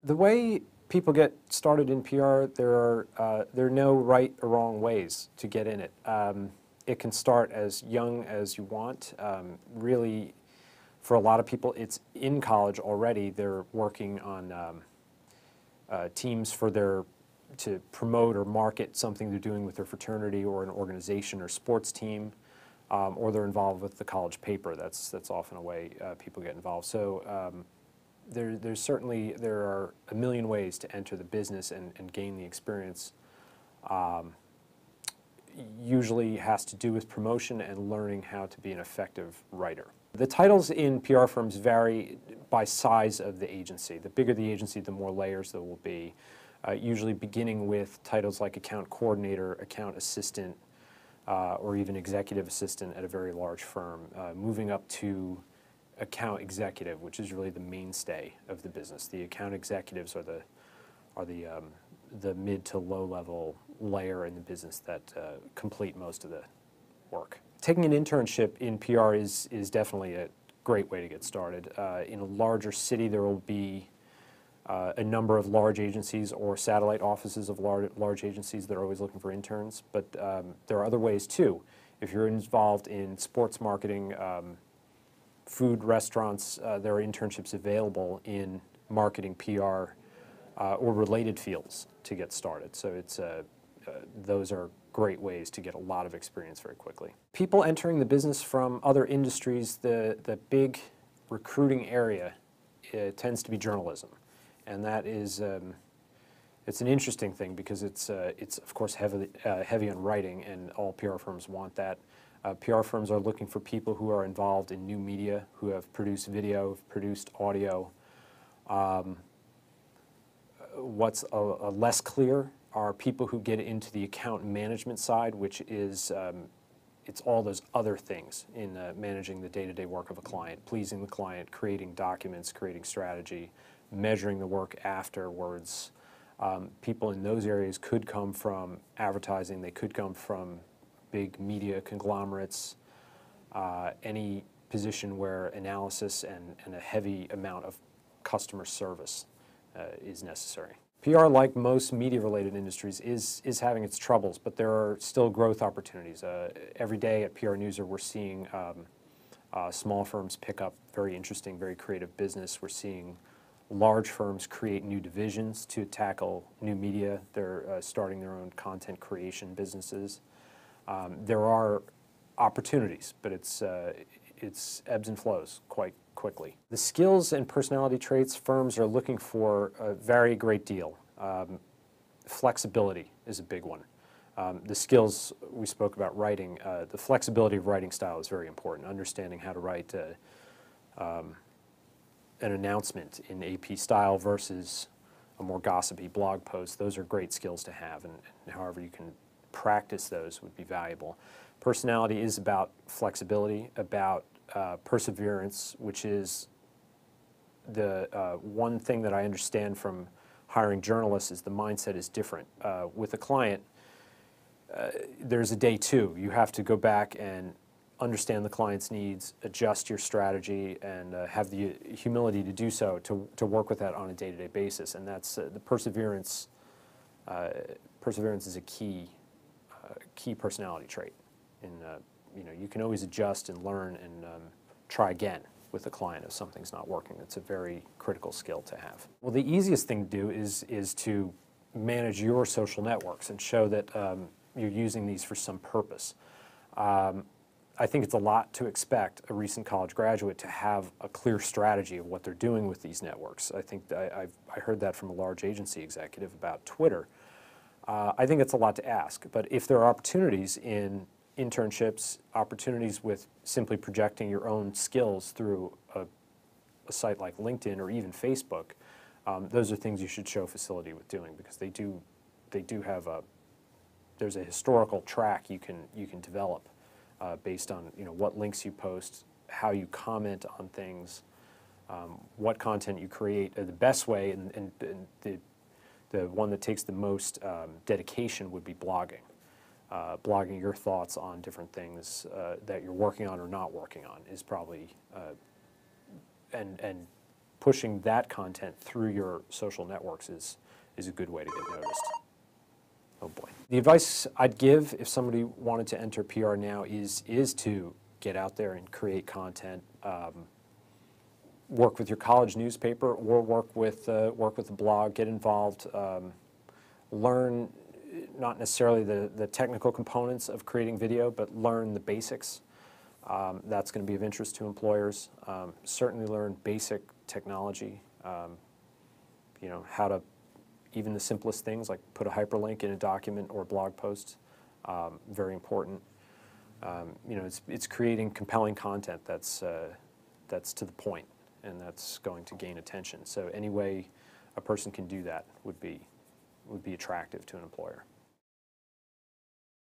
The way people get started in PR, there are no right or wrong ways to get in it. It can start as young as you want. Really, for a lot of people, it's in college already. They're working on teams to promote or market something they're doing with their fraternity or an organization or sports team, or they're involved with the college paper. That's often a way people get involved. So there are a million ways to enter the business and gain the experience. Usually has to do with promotion and learning how to be an effective writer. The titles in PR firms vary by size of the agency. The bigger the agency, the more layers there will be, usually beginning with titles like account coordinator, account assistant, or even executive assistant at a very large firm, moving up to account executive, which is really the mainstay of the business. The account executives are the mid to low level layer in the business that complete most of the work. Taking an internship in PR is definitely a great way to get started. In a larger city, there will be a number of large agencies or satellite offices of large agencies that are always looking for interns, but there are other ways too. If you're involved in sports marketing, food, restaurants, there are internships available in marketing, PR, or related fields to get started. So those are great ways to get a lot of experience very quickly. People entering the business from other industries, the big recruiting area tends to be journalism. And that is, it's an interesting thing because it's of course heavy on writing, and all PR firms want that. PR firms are looking for people who are involved in new media, who have produced video, have produced audio. What's less clear are people who get into the account management side, which is it's all those other things in managing the day-to-day work of a client, pleasing the client, creating documents, creating strategy, measuring the work afterwards. People in those areas could come from advertising, they could come from big media conglomerates, any position where analysis and a heavy amount of customer service is necessary. PR, like most media-related industries, is having its troubles, but there are still growth opportunities. Every day at PR Newser, we're seeing small firms pick up very interesting, very creative business. We're seeing large firms create new divisions to tackle new media. They're starting their own content creation businesses. There are opportunities, but it's ebbs and flows quite quickly. The skills and personality traits firms are looking for vary a great deal. Flexibility is a big one. The skills we spoke about writing, the flexibility of writing style is very important. Understanding how to write an announcement in AP style versus a more gossipy blog post, those are great skills to have, and however you can practice those would be valuable. Personality is about flexibility, about perseverance, which is the one thing that I understand from hiring journalists is the mindset is different. With a client, there's a day two. You have to go back and understand the client's needs, adjust your strategy, and have the humility to do so, to work with that on a day-to-day basis. And that's the perseverance. Perseverance is a key personality trait. You can always adjust and learn and try again with a client if something's not working. It's a very critical skill to have. Well, the easiest thing to do is to manage your social networks and show that you're using these for some purpose. I think it's a lot to expect a recent college graduate to have a clear strategy of what they're doing with these networks. I think I heard that from a large agency executive about Twitter. I think it's a lot to ask, but if there are opportunities in internships, opportunities with simply projecting your own skills through a site like LinkedIn or even Facebook, those are things you should show facility with doing, because they do have there's a historical track you can develop based on what links you post, how you comment on things, what content you create. The best way and the one that takes the most dedication would be blogging. Blogging your thoughts on different things that you're working on or not working on is probably, and pushing that content through your social networks is a good way to get noticed. Oh boy. The advice I'd give if somebody wanted to enter PR now is to get out there and create content. Work with your college newspaper or work with a blog, get involved, learn not necessarily the technical components of creating video, but learn the basics. That's going to be of interest to employers. Certainly learn basic technology, you know, how to, even the simplest things like put a hyperlink in a document or a blog post, very important. You know, it's creating compelling content that's to the point and that's going to gain attention. So any way a person can do that would be attractive to an employer.